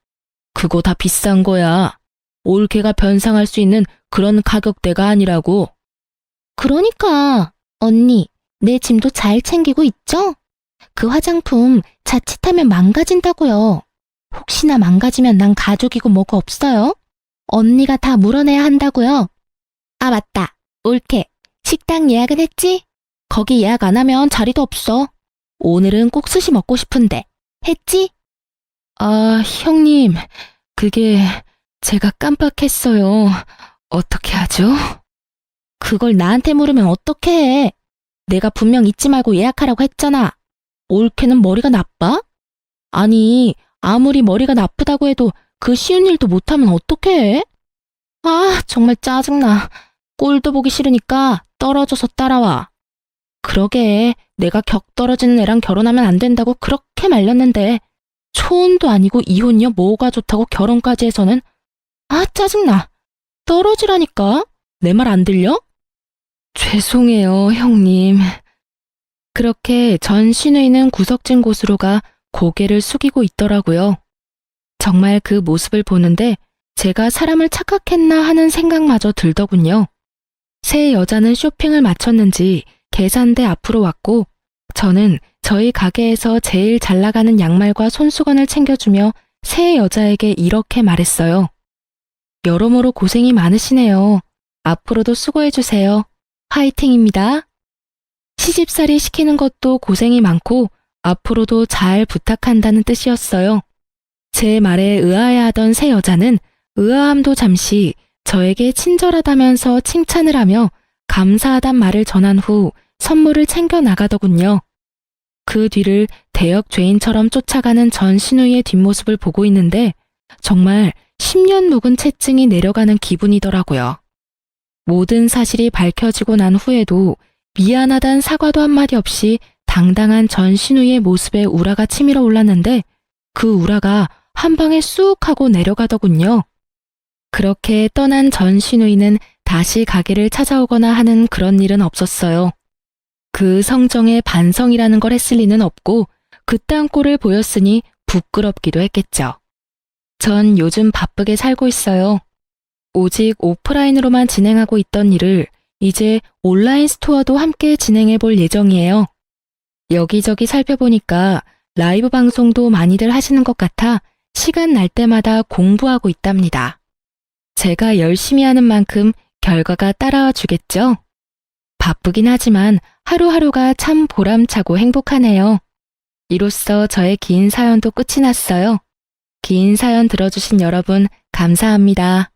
그거 다 비싼 거야. 올케가 변상할 수 있는 그런 가격대가 아니라고. 그러니까 언니, 내 짐도 잘 챙기고 있죠? 그 화장품 자칫하면 망가진다고요. 혹시나 망가지면 난 가족이고 뭐고 없어요? 언니가 다 물어내야 한다고요. 아, 맞다. 올케. 식당 예약은 했지? 거기 예약 안 하면 자리도 없어. 오늘은 꼭 스시 먹고 싶은데. 했지? 아, 형님, 그게 제가 깜빡했어요. 어떻게 하죠? 그걸 나한테 물으면 어떡해. 내가 분명 잊지 말고 예약하라고 했잖아. 올케는 머리가 나빠? 아니, 아무리 머리가 나쁘다고 해도 그 쉬운 일도 못하면 어떡해? 아, 정말 짜증나. 꼴도 보기 싫으니까 떨어져서 따라와. 그러게, 내가 격 떨어지는 애랑 결혼하면 안 된다고 그렇게 말렸는데 초혼도 아니고 이혼이요 뭐가 좋다고 결혼까지 해서는 아, 짜증나. 떨어지라니까. 내 말 안 들려? 죄송해요, 형님. 그렇게 전 신우이는 구석진 곳으로 가 고개를 숙이고 있더라고요. 정말 그 모습을 보는데 제가 사람을 착각했나 하는 생각마저 들더군요. 새 여자는 쇼핑을 마쳤는지 계산대 앞으로 왔고 저는 저희 가게에서 제일 잘 나가는 양말과 손수건을 챙겨주며 새 여자에게 이렇게 말했어요. 여러모로 고생이 많으시네요. 앞으로도 수고해주세요. 화이팅입니다. 시집살이 시키는 것도 고생이 많고 앞으로도 잘 부탁한다는 뜻이었어요. 제 말에 의아해하던 새 여자는 의아함도 잠시 저에게 친절하다면서 칭찬을 하며 감사하단 말을 전한 후 선물을 챙겨 나가더군요. 그 뒤를 대역 죄인처럼 쫓아가는 전 신우이의 뒷모습을 보고 있는데 정말 10년 묵은 채증이 내려가는 기분이더라고요. 모든 사실이 밝혀지고 난 후에도 미안하단 사과도 한마디 없이 당당한 전 신우이의 모습에 우라가 치밀어 올랐는데 그 우라가 한 방에 쑥 하고 내려가더군요. 그렇게 떠난 전 신우이는 다시 가게를 찾아오거나 하는 그런 일은 없었어요. 그 성정에 반성이라는 걸 했을 리는 없고 그딴 꼴을 보였으니 부끄럽기도 했겠죠. 전 요즘 바쁘게 살고 있어요. 오직 오프라인으로만 진행하고 있던 일을 이제 온라인 스토어도 함께 진행해 볼 예정이에요. 여기저기 살펴보니까 라이브 방송도 많이들 하시는 것 같아 시간 날 때마다 공부하고 있답니다. 제가 열심히 하는 만큼 결과가 따라와 주겠죠? 바쁘긴 하지만 하루하루가 참 보람차고 행복하네요. 이로써 저의 긴 사연도 끝이 났어요. 긴 사연 들어주신 여러분 감사합니다.